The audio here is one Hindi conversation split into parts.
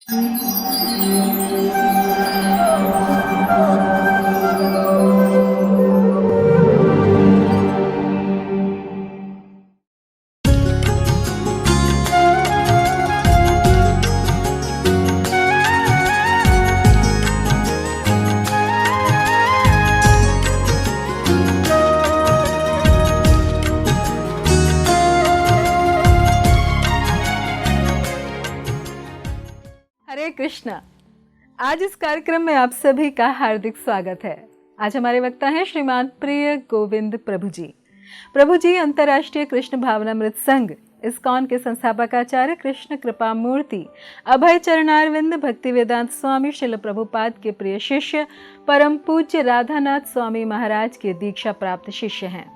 हरे कृष्णा। आज इस कार्यक्रम में आप सभी का हार्दिक स्वागत है। आज हमारे वक्ता हैं श्रीमान प्रिय गोविंद प्रभु जी। प्रभु जी अंतर्राष्ट्रीय कृष्ण भावनामृत संघ इस्कॉन के संस्थापक आचार्य कृष्ण कृपा मूर्ति अभय चरणारविंद भक्ति वेदांत स्वामी श्रील प्रभुपाद के प्रिय शिष्य परम पूज्य राधानाथ स्वामी महाराज के दीक्षा प्राप्त शिष्य हैं।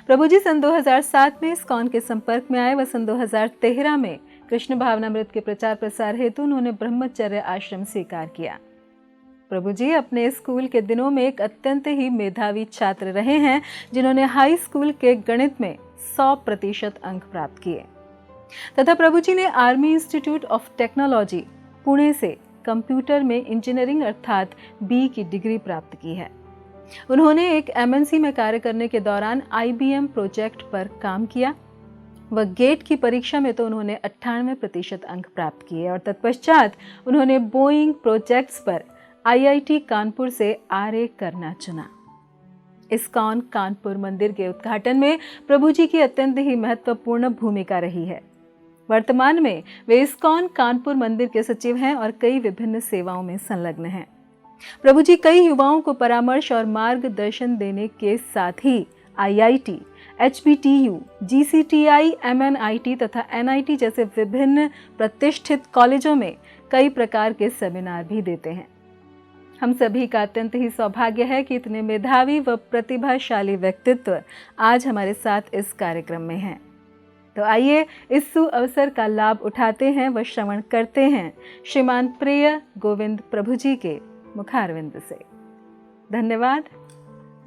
प्रभु जी सन 2007 में इस्कॉन के संपर्क में आए व सन 2013 में कृष्ण भावनामृत के प्रचार प्रसार हेतु उन्होंने ब्रह्मचर्य आश्रम स्वीकार किया। प्रभु जी अपने स्कूल के दिनों में एक अत्यंत ही मेधावी छात्र रहे हैं, जिन्होंने हाई स्कूल के गणित में 100% अंक प्राप्त किए तथा प्रभु जी ने army institute of technology Pune से कंप्यूटर में इंजीनियरिंग अर्थात बी की डिग्री प्राप्त की है। उन्होंने एक एमएनसी में कार्य करने के दौरान IBM प्रोजेक्ट पर काम किया व गेट की परीक्षा में तो उन्होंने 98% अंक प्राप्त किए और तत्पश्चात उन्होंने बोइंग प्रोजेक्ट्स पर IIT कानपुर से RA करना चुना। इस्कॉन कानपुर मंदिर के उद्घाटन में प्रभु जी की अत्यंत ही महत्वपूर्ण भूमिका रही है। वर्तमान में वे इस्कॉन कानपुर मंदिर के सचिव हैं और कई विभिन्न सेवाओं में संलग्न हैं। प्रभु जी कई युवाओं को परामर्श और मार्गदर्शन देने के साथ ही IIT, HBTU, GCTI, MNIT तथा NIT जैसे विभिन्न प्रतिष्ठित कॉलेजों में कई प्रकार के सेमिनार भी देते हैं। हम सभी का अत्यंत ही सौभाग्य है कि इतने मेधावी व प्रतिभाशाली व्यक्तित्व आज हमारे साथ इस कार्यक्रम में हैं। तो आइए इस सुअवसर का लाभ उठाते हैं व श्रवण करते हैं श्रीमान प्रिय गोविंद प्रभु जी के मुखारविंद से। धन्यवाद।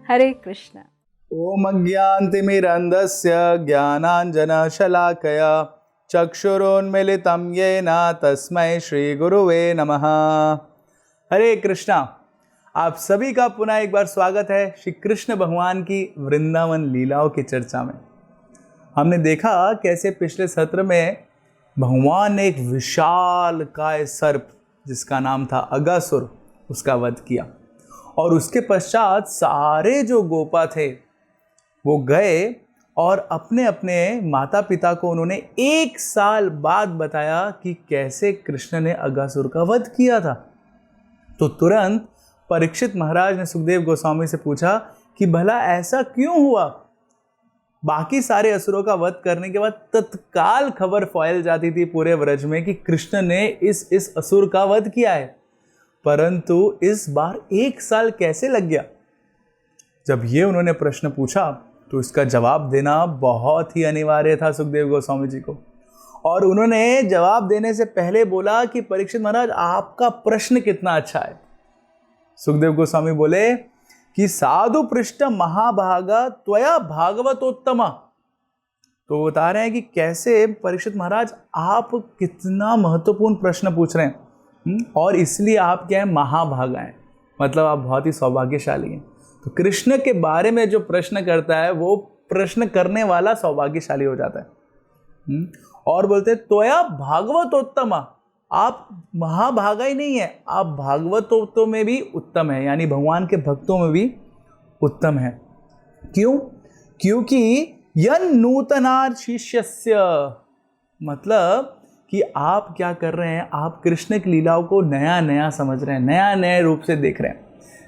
हरे कृष्णा। ओम अज्ञानतिमिरन्धस्य ज्ञानाञ्जनशलाकया चक्षुरुन्मीलितं येन तस्मै श्रीगुरुवे नमः। हरे कृष्णा। आप सभी का पुनः एक बार स्वागत है श्री कृष्ण भगवान की वृंदावन लीलाओं की चर्चा में। हमने देखा कैसे पिछले सत्र में भगवान ने एक विशाल काय सर्प जिसका नाम था अगासुर उसका वध किया और उसके पश्चात सारे जो गोपा थे वो गए और अपने अपने माता पिता को उन्होंने 1 साल बाद बताया कि कैसे कृष्ण ने अगासुर का वध किया था। तो तुरंत परीक्षित महाराज ने सुखदेव गोस्वामी से पूछा कि भला ऐसा क्यों हुआ। बाकी सारे असुरों का वध करने के बाद तत्काल खबर फैल जाती थी पूरे व्रज में कि कृष्ण ने इस असुर का वध किया है, परंतु इस बार 1 साल कैसे लग गया। जब ये उन्होंने प्रश्न पूछा तो इसका जवाब देना बहुत ही अनिवार्य था सुखदेव गोस्वामी जी को। और उन्होंने जवाब देने से पहले बोला कि परीक्षित महाराज आपका प्रश्न कितना अच्छा है। सुखदेव गोस्वामी बोले कि साधु पृष्ठ महाभागा त्वया भागवतोत्तमा। तो बता रहे हैं कि कैसे परीक्षित महाराज आप कितना महत्वपूर्ण प्रश्न पूछ रहे हैं और इसलिए आप क्या है महाभागा हैं, मतलब आप बहुत ही सौभाग्यशाली हैं। तो कृष्ण के बारे में जो प्रश्न करता है वो प्रश्न करने वाला सौभाग्यशाली हो जाता है। और बोलते हैं त्वया भागवतोत्तमा, आप महाभागा ही नहीं है, आप भागवतों में भी उत्तम है, यानी भगवान के भक्तों में भी उत्तम है। क्यों? क्योंकि यन नूतनार शिष्यस्य, मतलब कि आप क्या कर रहे हैं, आप कृष्ण की लीलाओं को नया नया समझ रहे हैं, नया नए रूप से देख रहे हैं।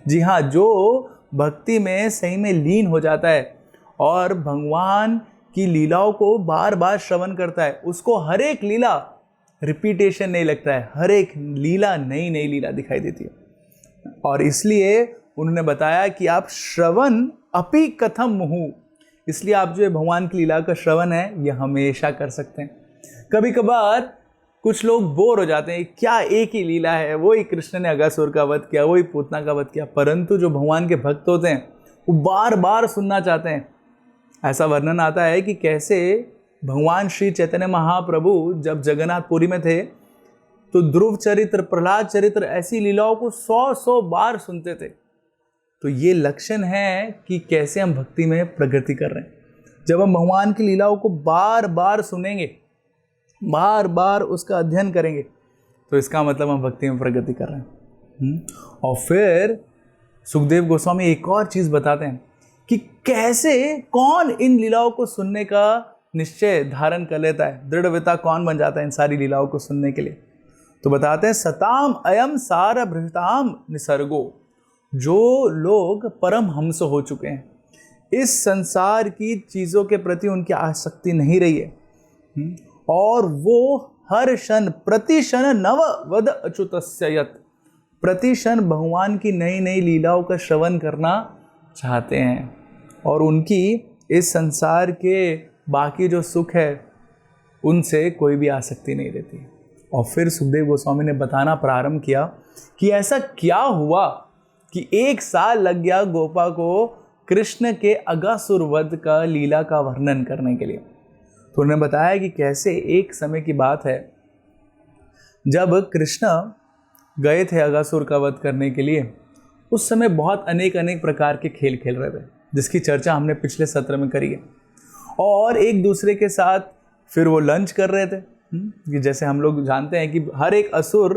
जी हाँ, जो भक्ति में सही में लीन हो जाता है और भगवान की लीलाओं को बार बार श्रवण करता है, उसको हर एक लीला रिपीटेशन नहीं लगता है, हर एक लीला नई नई लीला दिखाई देती है। और इसलिए उन्होंने बताया कि आप श्रवण अपि कथम मुहु, इसलिए आप जो भगवान की लीला का श्रवण है यह हमेशा कर सकते हैं। कभी कभार कुछ लोग बोर हो जाते हैं, क्या एक ही लीला है, वही कृष्ण ने अगासुर का वध किया, वही पूतना का वध किया, परंतु जो भगवान के भक्त होते हैं वो बार बार सुनना चाहते हैं। ऐसा वर्णन आता है कि कैसे भगवान श्री चैतन्य महाप्रभु जब जगन्नाथपुरी में थे तो ध्रुव चरित्र, प्रहलाद चरित्र, ऐसी लीलाओं को 100 बार सुनते थे। तो ये लक्षण है कि कैसे हम भक्ति में प्रगति कर रहे हैं। जब हम भगवान की लीलाओं को बार बार सुनेंगे, बार बार उसका अध्ययन करेंगे, तो इसका मतलब हम भक्ति में प्रगति कर रहे हैं। और फिर सुखदेव गोस्वामी एक और चीज़ बताते हैं कि कैसे कौन इन लीलाओं को सुनने का निश्चय धारण कर लेता है, दृढ़व्रता कौन बन जाता है इन सारी लीलाओं को सुनने के लिए। तो बताते हैं, सताम अयम सारभृताम निसर्गो, जो लोग परम हंस हो चुके हैं, इस संसार की चीज़ों के प्रति उनकी आसक्ति नहीं रही है, और वो हर क्षण प्रति क्षण नव वद अच्युतस्य यत्, प्रति क्षण भगवान की नई नई लीलाओं का श्रवण करना चाहते हैं, और उनकी इस संसार के बाकी जो सुख है उनसे कोई भी आसक्ति नहीं रहती। और फिर सुखदेव गोस्वामी ने बताना प्रारंभ किया कि ऐसा क्या हुआ कि 1 साल लग गया गोपा को कृष्ण के अगासुर वध का लीला का वर्णन करने के लिए। तो उन्होंने बताया कि कैसे एक समय की बात है जब कृष्ण गए थे अगासुर का वध करने के लिए। उस समय बहुत अनेक प्रकार के खेल खेल रहे थे, जिसकी चर्चा हमने पिछले सत्र में करी है। और एक दूसरे के साथ फिर वो लंच कर रहे थे, कि जैसे हम लोग जानते हैं कि हर एक असुर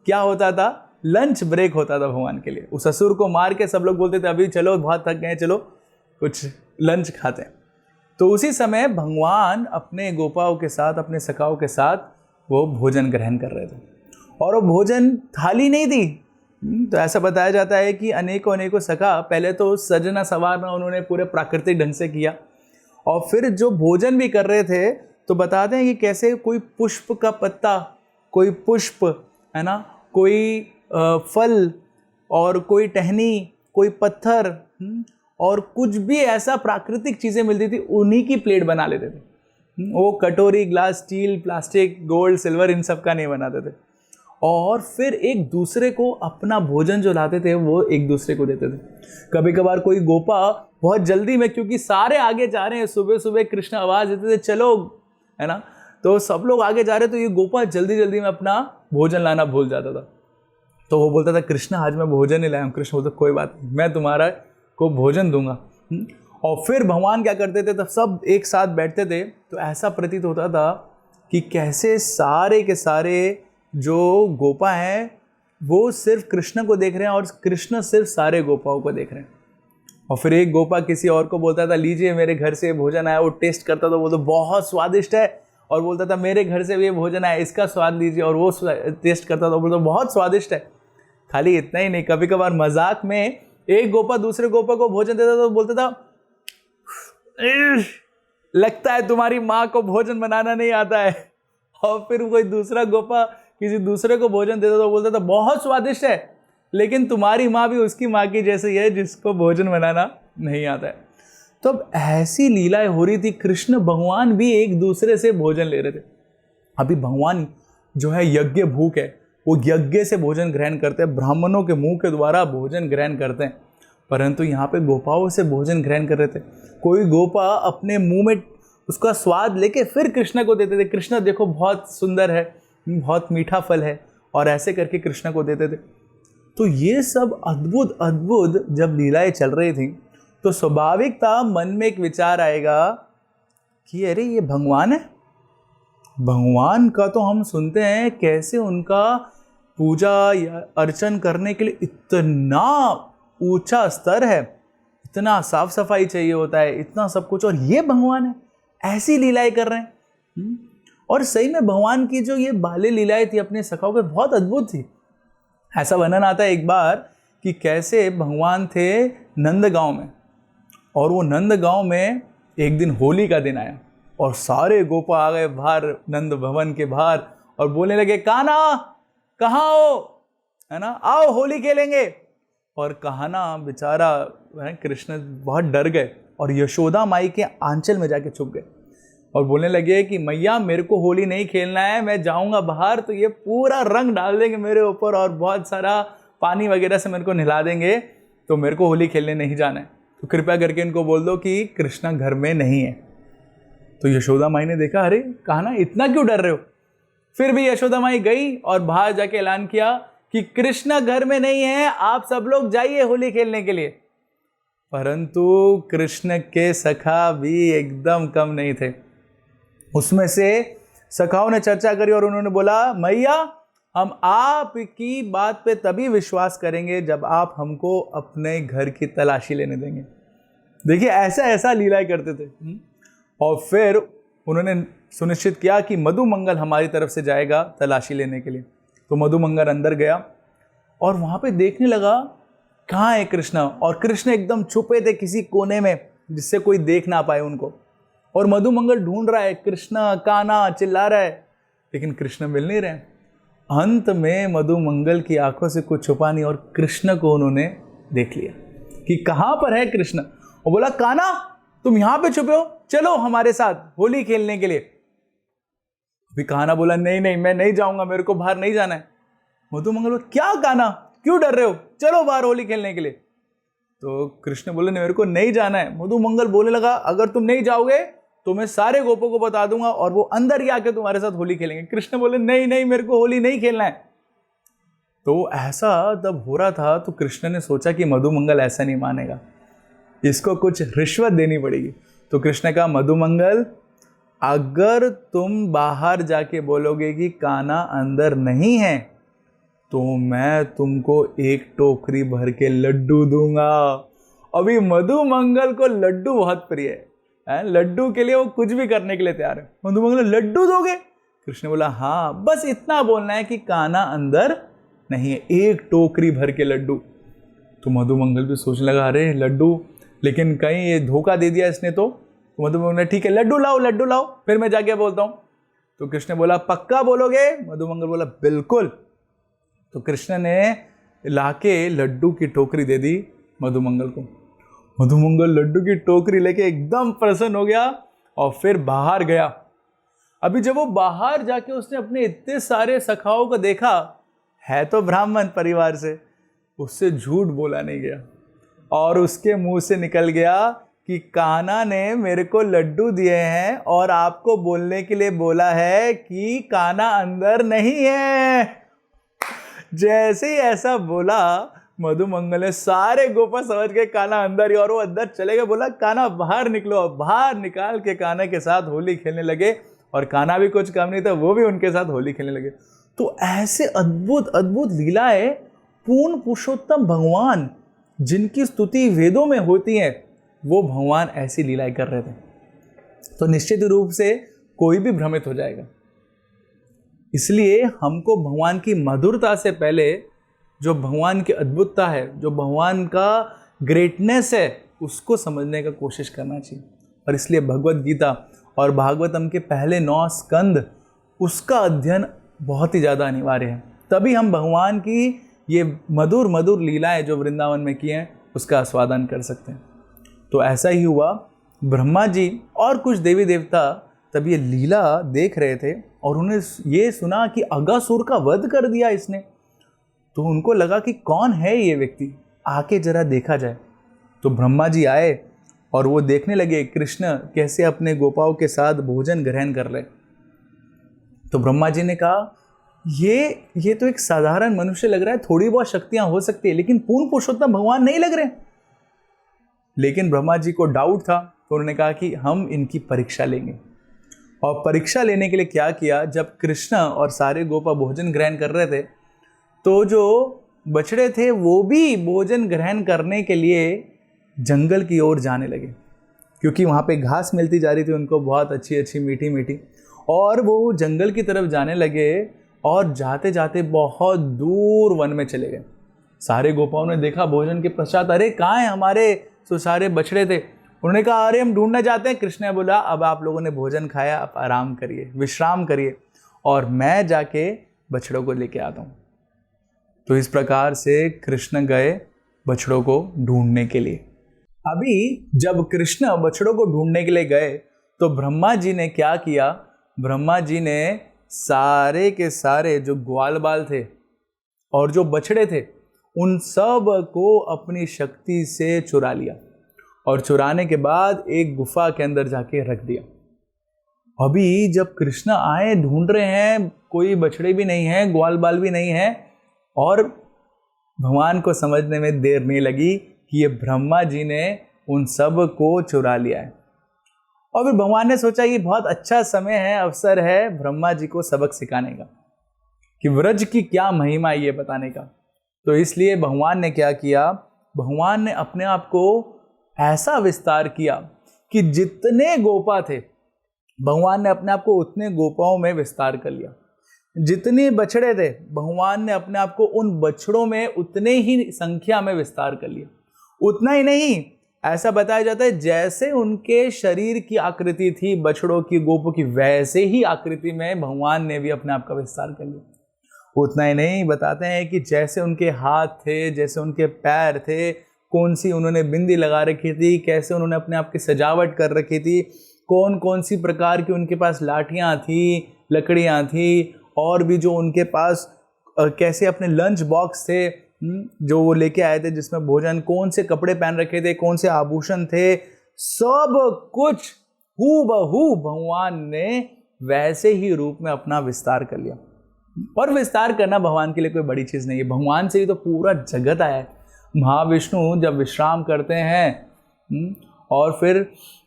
क्या होता था, लंच ब्रेक होता था भगवान के लिए। उस असुर को मार के सब लोग बोलते थे अभी चलो बहुत थक गए, चलो कुछ लंच खाते हैं। तो उसी समय भगवान अपने गोपाओं के साथ, अपने सखाओं के साथ वो भोजन ग्रहण कर रहे थे, और वो भोजन थाली नहीं थी। तो ऐसा बताया जाता है कि अनेकों सखा पहले तो सजना सवारना उन्होंने पूरे प्राकृतिक ढंग से किया, और फिर जो भोजन भी कर रहे थे तो बताते हैं कि कैसे कोई पुष्प का पत्ता, कोई पुष्प है ना, कोई फल, और कोई टहनी, कोई पत्थर, और कुछ भी ऐसा प्राकृतिक चीज़ें मिलती थी उन्हीं की प्लेट बना लेते थे। वो कटोरी, glass, steel, plastic, gold, silver in सब का नहीं बनाते थे। और फिर एक दूसरे को अपना भोजन जो लाते थे वो एक दूसरे को देते थे। कभी कभार कोई गोपा बहुत जल्दी में, क्योंकि सारे आगे जा रहे हैं, सुबह सुबह कृष्ण आवाज़ देते थे चलो, है ना, तो सब लोग आगे जा रहे, तो ये गोपा जल्दी जल्दी में अपना भोजन लाना भूल जाता था। तो वो बोलता था कृष्ण आज मैं भोजन नहीं लाया हूँ। कृष्ण बोलता कोई बात नहीं, मैं तुम्हारा को भोजन दूंगा। और फिर भगवान क्या करते थे, तब सब एक साथ बैठते थे, तो ऐसा प्रतीत होता था कि कैसे सारे के सारे जो गोपा हैं वो सिर्फ कृष्ण को देख रहे हैं, और कृष्ण सिर्फ सारे गोपाओं को देख रहे हैं। और फिर एक गोपा किसी और को बोलता था लीजिए मेरे घर से भोजन आया, वो टेस्ट करता था, वो तो बहुत स्वादिष्ट है, और बोलता था मेरे घर से भी ये भोजन आया, इसका स्वाद लीजिए, और वो टेस्ट करता था, बोलता बहुत स्वादिष्ट है। खाली इतना ही नहीं, कभी कभार मजाक में एक गोपा दूसरे गोपा को भोजन देता था, तो बोलता था लगता है तुम्हारी माँ को भोजन बनाना नहीं आता है। और फिर कोई दूसरा गोपा किसी दूसरे को भोजन देता था, तो बोलता था बहुत स्वादिष्ट है, लेकिन तुम्हारी माँ भी उसकी माँ की जैसी है जिसको भोजन बनाना नहीं आता है। तो अब ऐसी लीलाएं हो रही थी, कृष्ण भगवान भी एक दूसरे से भोजन ले रहे थे। अभी भगवान जो है यज्ञ भूख है, वो यज्ञ से भोजन ग्रहण करते हैं, ब्राह्मणों के मुंह के द्वारा भोजन ग्रहण करते हैं, परंतु यहाँ पे गोपाओं से भोजन ग्रहण कर रहे थे। कोई गोपा अपने मुंह में उसका स्वाद लेके फिर कृष्ण को देते थे, कृष्ण देखो बहुत सुंदर है, बहुत मीठा फल है, और ऐसे करके कृष्ण को देते थे। तो ये सब अद्भुत अद्भुत जब लीलाएं चल रही थी, तो स्वाभाविक था मन में एक विचार आएगा कि अरे ये भगवान है, भगवान का तो हम सुनते हैं कैसे उनका पूजा या अर्चन करने के लिए इतना ऊंचा स्तर है, इतना साफ सफाई चाहिए होता है, इतना सब कुछ, और ये भगवान है ऐसी लीलाएं कर रहे हैं। और सही में भगवान की जो ये बाल्य लीलाएं थी अपने सखाओं के, बहुत अद्भुत थी। ऐसा वर्णन आता है एक बार कि कैसे भगवान थे नंदगांव में, और वो नंदगांव में एक दिन होली का दिन आया, और सारे गोपा आ गए बाहर नंद भवन के बाहर, और बोलने लगे कान्हा कहाँ हो, है ना, आओ होली खेलेंगे। और कान्हा बेचारा कृष्ण बहुत डर गए, और यशोदा माई के आंचल में जाके छुप गए, और बोलने लगे कि मैया मेरे को होली नहीं खेलना है, मैं जाऊंगा बाहर तो ये पूरा रंग डाल देंगे मेरे ऊपर, और बहुत सारा पानी वगैरह से मेरे को नहला देंगे, तो मेरे को होली खेलने नहीं जाना है, तो कृपया करके इनको बोल दो कि कृष्णा घर में नहीं है। तो यशोदा माई ने देखा अरे कान्हा इतना क्यों डर रहे हो। फिर भी यशोदा माई गई और बाहर जाके ऐलान किया कि कृष्ण घर में नहीं है, आप सब लोग जाइए होली खेलने के लिए। परंतु कृष्ण के सखा भी एकदम कम नहीं थे। उसमें से सखाओं ने चर्चा करी और उन्होंने बोला, मैया हम आपकी बात पे तभी विश्वास करेंगे जब आप हमको अपने घर की तलाशी लेने देंगे। देखिए ऐसा ऐसा लीलाएं करते थे। और फिर उन्होंने सुनिश्चित किया कि मधुमंगल हमारी तरफ से जाएगा तलाशी लेने के लिए। तो मधुमंगल अंदर गया और वहाँ पे देखने लगा कहाँ है कृष्ण, और कृष्ण एकदम छुपे थे किसी कोने में जिससे कोई देख ना पाए उनको। और मधुमंगल ढूंढ रहा है, कृष्ण कान्हा चिल्ला रहा है, लेकिन कृष्ण मिल नहीं रहे। अंत में मधुमंगल की आंखों से कुछ छुपा नहीं और कृष्ण को उन्होंने देख लिया कि कहाँ पर है कृष्ण। और बोला, कान्हा तुम यहाँ पे छुपे हो, चलो हमारे साथ होली खेलने के लिए। अभी कान्हा बोला, नहीं नहीं मैं नहीं जाऊंगा, मेरे को बाहर नहीं जाना है। मधुमंगल बोला, क्या कान्हा क्यों डर रहे हो, चलो बाहर होली खेलने के लिए। तो कृष्ण बोले, मेरे को नहीं जाना है। मधुमंगल बोलने लगा, अगर तुम नहीं जाओगे तो मैं सारे गोपों को बता दूंगा और वो अंदर ही आके तुम्हारे साथ होली खेलेंगे। कृष्ण बोले, नहीं नहीं मेरे को होली नहीं खेलना है। तो ऐसा जब हो रहा था तो कृष्ण ने सोचा कि मधुमंगल ऐसा नहीं मानेगा, इसको कुछ रिश्वत देनी पड़ेगी। तो कृष्ण का, मधुमंगल अगर तुम बाहर जाके बोलोगे कि कान्हा अंदर नहीं है तो मैं तुमको एक टोकरी भर के लड्डू दूंगा। अभी मधुमंगल को लड्डू बहुत प्रिय है, लड्डू के लिए वो कुछ भी करने के लिए तैयार है। मधुमंगल, लड्डू दोगे? कृष्ण बोला, हाँ बस इतना बोलना है कि कान्हा अंदर नहीं है, एक टोकरी भर के लड्डू। तो मधुमंगल भी सोचने लगा, अरे लड्डू, लेकिन कहीं ये धोखा दे दिया इसने। तो मधुमंगल ने, ठीक है लड्डू लाओ, फिर मैं जाके बोलता हूँ। तो कृष्ण बोला, पक्का बोलोगे? मधुमंगल बोला, बिल्कुल। तो कृष्ण ने लाके लड्डू की टोकरी दे दी मधुमंगल को। मधुमंगल लड्डू की टोकरी लेके एकदम प्रसन्न हो गया और फिर बाहर गया। अभी जब वो बाहर जाके उसने अपने इतने सारे सखाओं को देखा, है तो ब्राह्मण परिवार से, उससे झूठ बोला नहीं गया और उसके मुंह से निकल गया कि कान्हा ने मेरे को लड्डू दिए हैं और आपको बोलने के लिए बोला है कि कान्हा अंदर नहीं है। जैसे ही ऐसा बोला, मधुमंगल ने सारे गोपा समझ के कान्हा अंदर ही, और वो अंदर चले गए। बोला, कान्हा बाहर निकलो। बाहर निकाल के कान्हा के साथ होली खेलने लगे और कान्हा भी कुछ कम नहीं था, वो भी उनके साथ होली खेलने लगे। तो ऐसे अद्भुत अद्भुत लीलाएं पूर्ण पुरुषोत्तम भगवान जिनकी स्तुति वेदों में होती है, वो भगवान ऐसी लीलाएं कर रहे थे। तो निश्चित रूप से कोई भी भ्रमित हो जाएगा। इसलिए हमको भगवान की मधुरता से पहले जो भगवान की अद्भुतता है, जो भगवान का ग्रेटनेस है, उसको समझने का कोशिश करना चाहिए। और इसलिए भगवत गीता और भागवतम के पहले 9 स्कंद, उसका अध्ययन बहुत ही ज़्यादा अनिवार्य है। तभी हम भगवान की ये मधुर मधुर लीलाएं जो वृंदावन में की हैं उसका आस्वादन कर सकते हैं। तो ऐसा ही हुआ, ब्रह्मा जी और कुछ देवी देवता तब ये लीला देख रहे थे और उन्हें ये सुना कि अगासुर का वध कर दिया इसने। तो उनको लगा कि कौन है ये व्यक्ति, आके जरा देखा जाए। तो ब्रह्मा जी आए और वो देखने लगे कृष्ण कैसे अपने गोपाओं के साथ भोजन ग्रहण कर रहे। तो ब्रह्मा जी ने कहा, ये तो एक साधारण मनुष्य लग रहा है, थोड़ी बहुत शक्तियां हो सकती है, लेकिन पूर्ण पुरुषोत्तम भगवान नहीं लग रहे। लेकिन ब्रह्मा जी को डाउट था, तो उन्होंने कहा कि हम इनकी परीक्षा लेंगे। और परीक्षा लेने के लिए क्या किया, जब कृष्ण और सारे गोपा भोजन ग्रहण कर रहे थे तो जो बछड़े थे वो भी भोजन ग्रहण करने के लिए जंगल की ओर जाने लगे, क्योंकि वहाँ पे घास मिलती जा रही थी उनको, बहुत अच्छी अच्छी मीठी मीठी। और वो जंगल की तरफ जाने लगे और जाते जाते बहुत दूर वन में चले गए। सारे गोपाओं ने देखा भोजन के पश्चात, अरे कहाँ हैं हमारे तो सारे बछड़े थे। उन्होंने कहा, अरे हम ढूंढने जाते हैं। कृष्ण ने बोला, अब आप लोगों ने भोजन खाया, आप आराम करिए, विश्राम करिए, और मैं जाके बछड़ों को लेके आता हूँ। तो इस प्रकार से कृष्ण गए बछड़ों को ढूंढने के लिए। अभी जब कृष्ण बछड़ों को ढूंढने के लिए गए तो ब्रह्मा जी ने क्या किया, ब्रह्मा जी ने सारे के सारे जो ग्वाल बाल थे और जो बछड़े थे उन सब को अपनी शक्ति से चुरा लिया और चुराने के बाद एक गुफा के अंदर जाके रख दिया। अभी जब कृष्ण आए, ढूंढ रहे हैं, कोई बछड़े भी नहीं है, ग्वाल बाल भी नहीं है, और भगवान को समझने में देर नहीं लगी कि ये ब्रह्मा जी ने उन सब को चुरा लिया है। और फिर भगवान ने सोचा ये बहुत अच्छा समय है, अवसर है ब्रह्मा जी को सबक सिखाने का, कि व्रज की क्या महिमा है ये बताने का। तो इसलिए भगवान ने क्या किया, भगवान ने अपने आप को ऐसा विस्तार किया कि जितने गोपा थे, भगवान ने अपने आप को उतने गोपाओं में विस्तार कर लिया। जितने बछड़े थे, भगवान ने अपने आप को उन बछड़ों में उतने ही संख्या में विस्तार कर लिया। उतना ही नहीं, ऐसा बताया जाता है जैसे उनके शरीर की आकृति थी बछड़ों की, गोपों की, वैसे ही आकृति में भगवान ने भी अपने आप का विस्तार कर लिया। उतना ही नहीं, बताते हैं कि जैसे उनके हाथ थे, जैसे उनके पैर थे, कौन सी उन्होंने बिंदी लगा रखी थी, कैसे उन्होंने अपने आप की सजावट कर रखी थी, कौन कौन सी प्रकार की उनके पास लाठियाँ थी, लकड़ियाँ थी, और भी जो उनके पास कैसे अपने लंच बॉक्स थे जो वो लेके आए थे जिसमें भोजन, कौन से कपड़े पहन रखे थे, कौन से आभूषण थे, सब कुछ हूबहू भगवान ने वैसे ही रूप में अपना विस्तार कर लिया। और विस्तार करना भगवान के लिए कोई बड़ी चीज़ नहीं है, भगवान से ही तो पूरा जगत आया है। महाविष्णु जब विश्राम करते हैं और फिर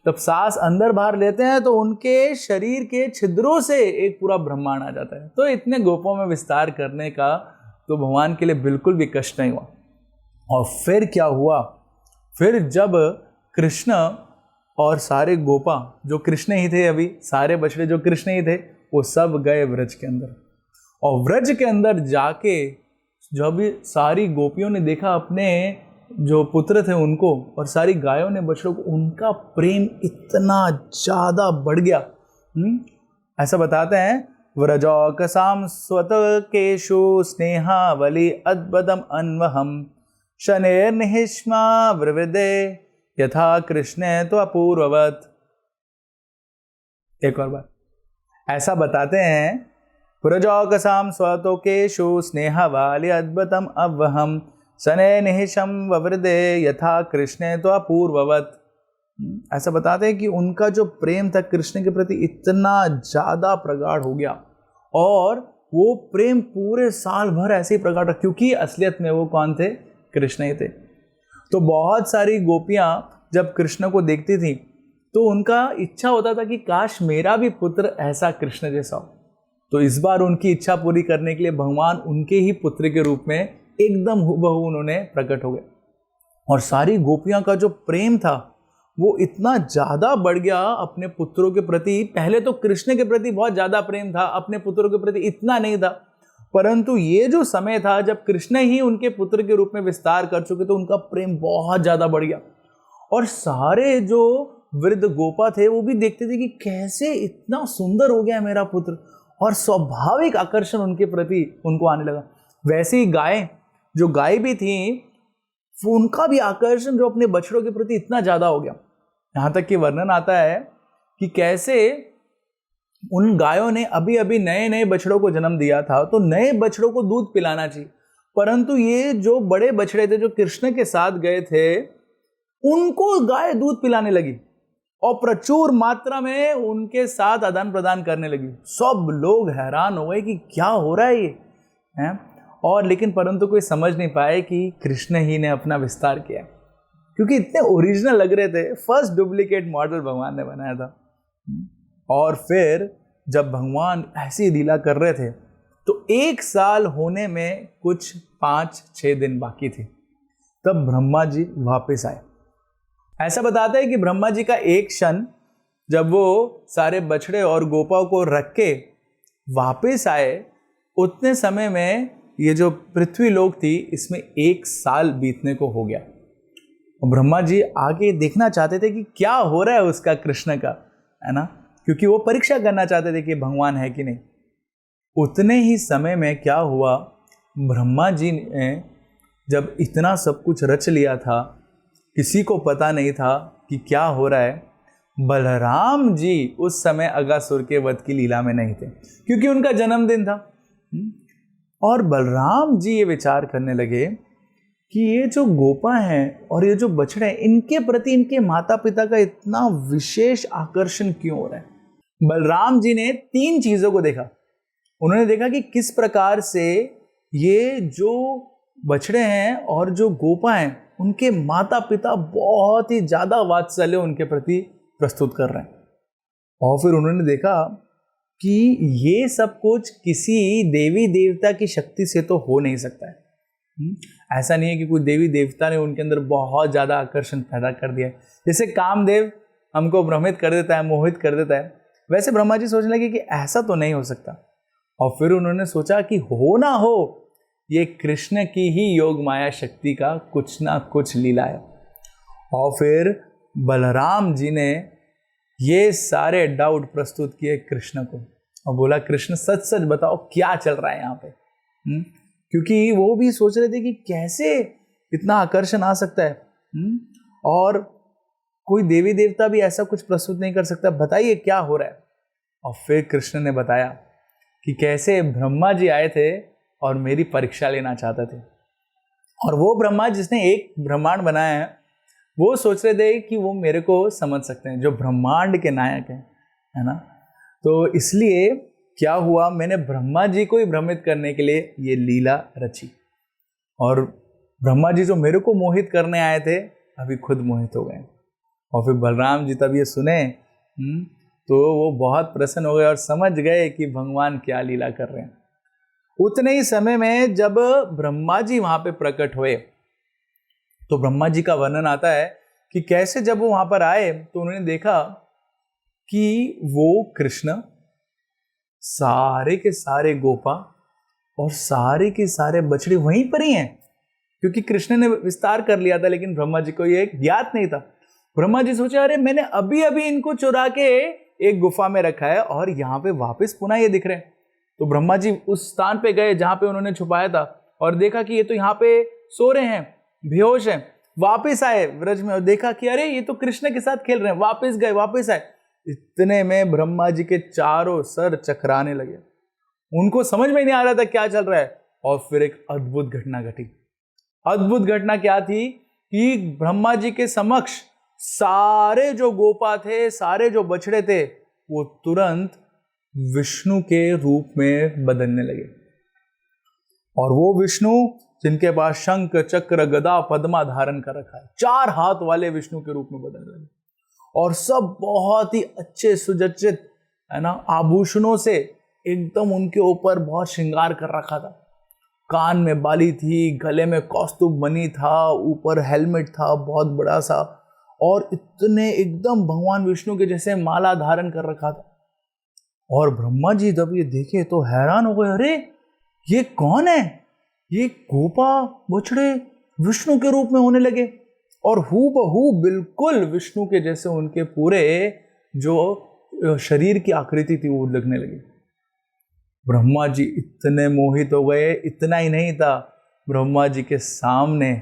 तब सांस अंदर बाहर लेते हैं तो उनके शरीर के छिद्रों से एक पूरा ब्रह्मांड आ जाता है। तो इतने गोपों में विस्तार करने का तो भगवान के लिए बिल्कुल भी कष्ट नहीं हुआ। और फिर क्या हुआ, फिर जब कृष्ण और सारे गोपा जो कृष्ण ही थे, अभी सारे बछड़े जो कृष्ण ही थे, वो सब गए व्रज के अंदर। और व्रज के अंदर जाके जब सारी गोपियों ने देखा अपने जो पुत्र थे उनको, और सारी गायों ने बछड़ों को, उनका प्रेम इतना ज़्यादा बढ़ गया। ऐसा बताते हैं, व्रजौकसां स्वतकेषु स्नेहावली अद्भुतम अन्वहम शनैर्निहिष्मा वृविदे यथा कृष्णे तो अपूर्ववत्। एक और बार ऐसा बताते हैं, व्रजौकसां स्वतकेषु स्नेहावली अद्भुतम अवहम शनैर्निहिषं ववृदे यथा कृष्णे तो अपूर्ववत्। ऐसा बताते हैं कि उनका जो प्रेम था कृष्ण के प्रति इतना ज़्यादा प्रगाढ़ हो गया, और वो प्रेम पूरे साल भर ऐसे ही प्रगाढ़ रहा, क्योंकि असलियत में वो कौन थे, कृष्ण ही थे। तो बहुत सारी गोपियाँ जब कृष्ण को देखती थी तो उनका इच्छा होता था कि काश मेरा भी पुत्र ऐसा कृष्ण जैसा हो। तो इस बार उनकी इच्छा पूरी करने के लिए भगवान उनके ही पुत्र के रूप में एकदम हूबहू उन्होंने प्रकट हो गए। और सारी गोपियाँ का जो प्रेम था वो इतना ज़्यादा बढ़ गया अपने पुत्रों के प्रति। पहले तो कृष्ण के प्रति बहुत ज़्यादा प्रेम था, अपने पुत्रों के प्रति इतना नहीं था, परंतु ये जो समय था जब कृष्ण ही उनके पुत्र के रूप में विस्तार कर चुके तो उनका प्रेम बहुत ज़्यादा बढ़ गया। और सारे जो वृद्ध गोपा थे वो भी देखते थे कि कैसे इतना सुंदर हो गया मेरा पुत्र, और स्वाभाविक आकर्षण उनके प्रति उनको आने लगा। वैसे ही जो गाय भी थी, उनका भी आकर्षण जो अपने बछड़ों के प्रति इतना ज़्यादा हो गया। यहाँ तक कि वर्णन आता है कि कैसे उन गायों ने अभी अभी नए नए बछड़ों को जन्म दिया था, तो नए बछड़ों को दूध पिलाना चाहिए, परंतु ये जो बड़े बछड़े थे जो कृष्ण के साथ गए थे, उनको गाय दूध पिलाने लगी और प्रचुर मात्रा में उनके साथ आदान प्रदान करने लगी। सब लोग हैरान हो गए कि क्या हो रहा है ये है? और लेकिन परंतु कोई समझ नहीं पाए कि कृष्ण ही ने अपना विस्तार किया, क्योंकि इतने ओरिजिनल लग रहे थे। फर्स्ट डुप्लीकेट मॉडल भगवान ने बनाया था। और फिर जब भगवान ऐसी लीला कर रहे थे तो 1 साल होने में कुछ 5-6 दिन बाकी थे, तब ब्रह्मा जी वापस आए। ऐसा बताते हैं कि ब्रह्मा जी का एक क्षण जब वो सारे बछड़े और गोपाओं को रख के वापस आए, उतने समय में ये जो पृथ्वी लोक थी इसमें 1 साल बीतने को हो गया। और ब्रह्मा जी आगे देखना चाहते थे कि क्या हो रहा है उसका, कृष्ण का, है ना, क्योंकि वो परीक्षा करना चाहते थे कि भगवान है कि नहीं। उतने ही समय में क्या हुआ, ब्रह्मा जी ने जब इतना सब कुछ रच लिया था, किसी को पता नहीं था कि क्या हो रहा है। बलराम जी उस समय अगासुर के वध की लीला में नहीं थे, क्योंकि उनका जन्मदिन था। और बलराम जी ये विचार करने लगे कि ये जो गोपा हैं और ये जो बछड़े हैं, इनके प्रति इनके माता पिता का इतना विशेष आकर्षण क्यों हो रहा है। बलराम जी ने 3 चीजों को देखा। उन्होंने देखा कि किस प्रकार से ये जो बछड़े हैं और जो गोपा हैं उनके माता पिता बहुत ही ज्यादा वात्सल्य उनके प्रति प्रस्तुत कर रहे हैं। और फिर उन्होंने देखा कि ये सब कुछ किसी देवी देवता की शक्ति से तो हो नहीं सकता है। ऐसा नहीं है कि कोई देवी देवता ने उनके अंदर बहुत ज्यादा आकर्षण पैदा कर दिया है। जैसे कामदेव हमको भ्रमित कर देता है, मोहित कर देता है, वैसे ब्रह्मा जी सोचने लगे कि ऐसा तो नहीं हो सकता। और फिर उन्होंने सोचा कि हो ना हो, ये कृष्ण की ही योग माया शक्ति का कुछ ना कुछ लीला है। और फिर बलराम जी ने ये सारे डाउट प्रस्तुत किए कृष्ण को और बोला, कृष्ण सच सच बताओ क्या चल रहा है यहाँ पे। क्योंकि वो भी सोच रहे थे कि कैसे इतना आकर्षण आ सकता है और कोई देवी देवता भी ऐसा कुछ प्रस्तुत नहीं कर सकता, बताइए क्या हो रहा है। और फिर कृष्ण ने बताया कि कैसे ब्रह्मा जी आए थे और मेरी परीक्षा लेना चाहते थे। और वो ब्रह्मा जिसने एक ब्रह्मांड बनाया है, वो सोच रहे थे कि वो मेरे को समझ सकते हैं, जो ब्रह्मांड के नायक हैं, है ना। तो इसलिए क्या हुआ, मैंने ब्रह्मा जी को ही भ्रमित करने के लिए ये लीला रची। और ब्रह्मा जी जो मेरे को मोहित करने आए थे, अभी खुद मोहित हो गए। और फिर बलराम जी तब ये सुने तो वो बहुत प्रसन्न हो गए और समझ गए कि भगवान क्या लीला कर रहे हैं। उतने ही समय में जब ब्रह्मा जी वहां पे प्रकट हुए तो ब्रह्मा जी का वर्णन आता है कि कैसे जब वो वहां पर आए तो उन्होंने देखा कि वो कृष्ण सारे के सारे गोपा और सारे के सारे बछड़े वहीं पर ही हैं, क्योंकि कृष्ण ने विस्तार कर लिया था, लेकिन ब्रह्मा जी को ये ज्ञात नहीं था। ब्रह्मा जी सोचे, अरे मैंने अभी अभी इनको चुरा के एक गुफा में रखा है और यहाँ पे वापस पुनः ये दिख रहे हैं। तो ब्रह्मा जी उस स्थान पे गए जहां पे उन्होंने छुपाया था और देखा कि ये तो यहाँ पे सो रहे हैं, बेहोश हैं। वापस आए व्रज में और देखा कि अरे ये तो कृष्ण के साथ खेल रहे हैं। वापस गए, वापस आए। इतने में ब्रह्मा जी के चारों सर चकराने लगे, उनको समझ में नहीं आ रहा था क्या चल रहा है। और फिर एक अद्भुत घटना घटी। अद्भुत घटना क्या थी कि ब्रह्मा जी के समक्ष सारे जो गोपा थे, सारे जो बछड़े थे, वो तुरंत विष्णु के रूप में बदलने लगे। और वो विष्णु जिनके पास शंख चक्र गदा पद्मा धारण कर रखा है, 4 हाथ वाले विष्णु के रूप में बदलने लगे। और सब बहुत ही अच्छे सुसज्जित, है ना, आभूषणों से एकदम उनके ऊपर बहुत श्रृंगार कर रखा था। कान में बाली थी, गले में कौस्तुभ मणि था, ऊपर हेलमेट था बहुत बड़ा सा, और इतने एकदम भगवान विष्णु के जैसे माला धारण कर रखा था। और ब्रह्मा जी जब ये देखे तो हैरान हो गए, अरे ये कौन है? ये गोपा बछड़े विष्णु के रूप में होने लगे और हूबहू बिल्कुल विष्णु के जैसे उनके पूरे जो शरीर की आकृति थी वो लगने लगी। ब्रह्मा जी इतने मोहित हो गए। इतना ही नहीं था, ब्रह्मा जी के सामने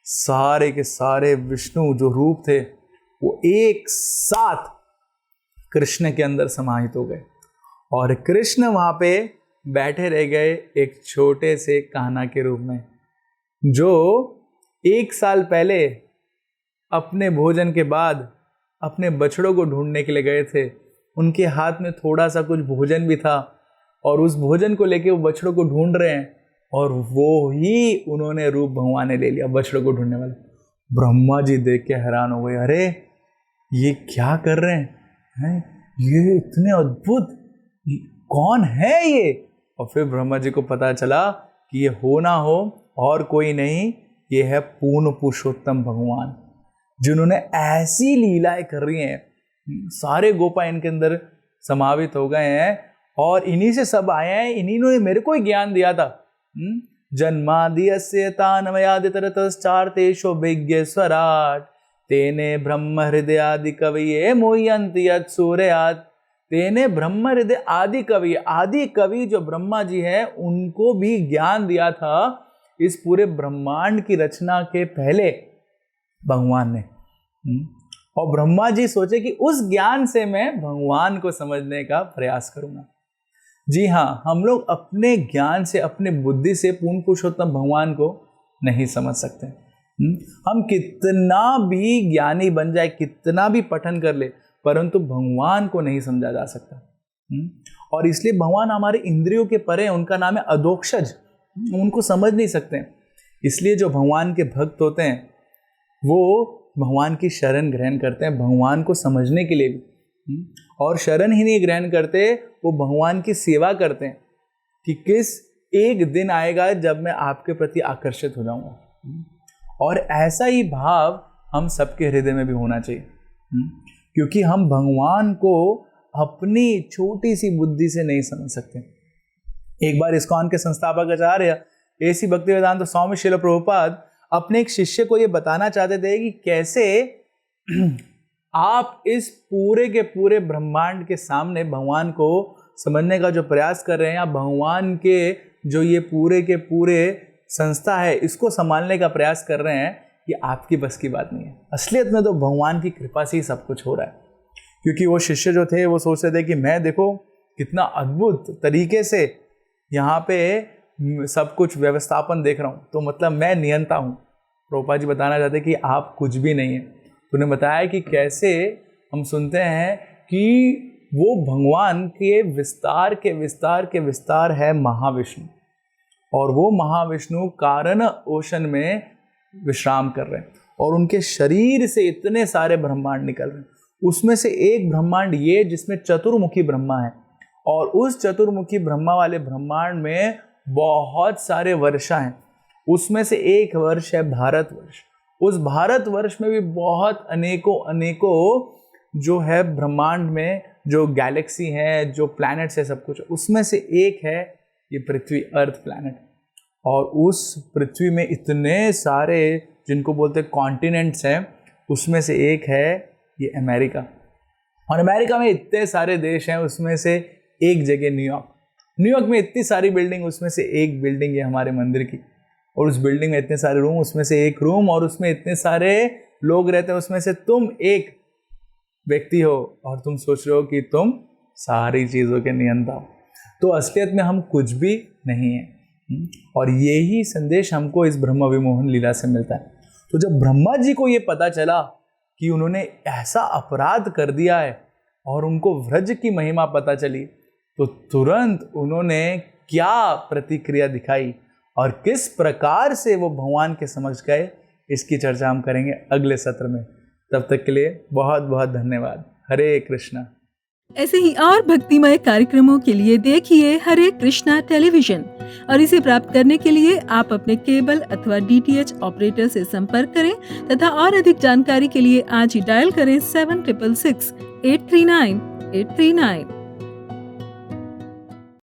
सारे के सारे विष्णु जो रूप थे वो एक साथ कृष्ण के अंदर समाहित हो गए और कृष्ण वहां पे बैठे रह गए एक छोटे से कान्हा के रूप में, जो 1 साल पहले अपने भोजन के बाद अपने बछड़ों को ढूंढने के लिए गए थे। उनके हाथ में थोड़ा सा कुछ भोजन भी था और उस भोजन को लेके वो बछड़ों को ढूंढ रहे हैं और वो ही उन्होंने रूप भगवान ने ले लिया, बछड़ों को ढूंढने वाले। ब्रह्मा जी देख के हैरान हो गए, अरे ये क्या कर रहे हैं? ये इतने अद्भुत, कौन है ये? और फिर ब्रह्मा जी को पता चला कि ये हो ना हो और कोई नहीं, ये है पूर्ण पुरुषोत्तम भगवान, जिन्होंने ऐसी लीलाएं कर रही हैं। सारे गोपा इनके अंदर समावित हो गए हैं और इन्हीं से सब आए हैं। इन्हीं ने मेरे को ही ज्ञान दिया था। जन्मादियस्य तानमयादितरतश्चार्तेषु विज्ञस्वराट् तेने ब्रह्म हृदय आदि कवये मोह्यन्ति यत् सूर्यात्। तेने ब्रह्म हृदय आदि कवि जो ब्रह्मा जी हैं उनको भी ज्ञान दिया था इस पूरे ब्रह्मांड की रचना के पहले भगवान ने। और ब्रह्मा जी सोचे कि उस ज्ञान से मैं भगवान को समझने का प्रयास करूंगा। जी हाँ, हम लोग अपने ज्ञान से, अपने बुद्धि से पूर्ण पुरुषोत्तम भगवान को नहीं समझ सकते। हम कितना भी ज्ञानी बन जाए, कितना भी पठन कर ले, परंतु भगवान को नहीं समझा जा सकता। और इसलिए भगवान हमारे इंद्रियों के परे हैं, उनका नाम है अधोक्षज, उनको समझ नहीं सकते। इसलिए जो भगवान के भक्त होते हैं वो भगवान की शरण ग्रहण करते हैं भगवान को समझने के लिए भी, और शरण ही नहीं ग्रहण करते, वो भगवान की सेवा करते हैं कि किस एक दिन आएगा जब मैं आपके प्रति आकर्षित हो जाऊंगा। और ऐसा ही भाव हम सबके हृदय में भी होना चाहिए, क्योंकि हम भगवान को अपनी छोटी सी बुद्धि से नहीं समझ सकते। एक बार इस्कॉन के संस्थापक आचार्य A.C. भक्तिवेदांत स्वामी श्रील प्रभुपाद अपने एक शिष्य को ये बताना चाहते थे कि कैसे आप इस पूरे के पूरे ब्रह्मांड के सामने भगवान को समझने का जो प्रयास कर रहे हैं, या भगवान के जो ये पूरे के पूरे संस्था है इसको संभालने का प्रयास कर रहे हैं, ये आपकी बस की बात नहीं है। असलियत में तो भगवान की कृपा से ही सब कुछ हो रहा है। क्योंकि वो शिष्य जो थे वो सोचते थे कि मैं देखो कितना अद्भुत तरीके से यहाँ पे सब कुछ व्यवस्थापन देख रहा हूँ, तो मतलब मैं नियंता हूँ। प्रभुपाद जी बताना चाहते कि आप कुछ भी नहीं है। उन्होंने बताया कि कैसे हम सुनते हैं कि वो भगवान के विस्तार के विस्तार के विस्तार है महाविष्णु, और वो महाविष्णु कारण ओशन में विश्राम कर रहे हैं, और उनके शरीर से इतने सारे ब्रह्मांड निकल रहे हैं। उसमें से एक ब्रह्मांड ये जिसमें चतुर्मुखी ब्रह्मा है, और उस चतुर्मुखी ब्रह्मा वाले ब्रह्मांड में बहुत सारे वर्षा हैं। उसमें से एक वर्ष है भारतवर्ष। उस भारतवर्ष में भी बहुत अनेकों जो है ब्रह्मांड में जो गैलेक्सी है, जो प्लैनेट्स है, सब कुछ। उसमें से एक है ये पृथ्वी, अर्थ प्लैनेट। और उस पृथ्वी में इतने सारे जिनको बोलते हैं कॉन्टिनेंट्स हैं, उसमें से एक है ये अमेरिका। और अमेरिका में इतने सारे देश हैं, उसमें से एक जगह न्यूयॉर्क में इतनी सारी बिल्डिंग, उसमें से एक बिल्डिंग है हमारे मंदिर की। और उस बिल्डिंग में इतने सारे रूम, उसमें से एक रूम, और उसमें इतने सारे लोग रहते हैं, उसमें से तुम एक व्यक्ति हो, और तुम सोच रहे हो कि तुम सारी चीज़ों के नियंता हो। तो असलियत में हम कुछ भी नहीं हैं। और यही संदेश हमको इस ब्रह्म विमोहन लीला से मिलता है। तो जब ब्रह्मा जी को ये पता चला कि उन्होंने ऐसा अपराध कर दिया है, और उनको व्रज की महिमा पता चली, तो तुरंत उन्होंने क्या प्रतिक्रिया दिखाई और किस प्रकार से वो भगवान के समक्ष गए, इसकी चर्चा हम करेंगे अगले सत्र में। तब तक के लिए बहुत बहुत धन्यवाद। हरे कृष्णा। ऐसे ही और भक्तिमय कार्यक्रमों के लिए देखिए हरे कृष्णा टेलीविजन, और इसे प्राप्त करने के लिए आप अपने केबल अथवा DTH ऑपरेटर से संपर्क करें तथा और अधिक जानकारी के लिए आज ही डायल करें 7666 839 839।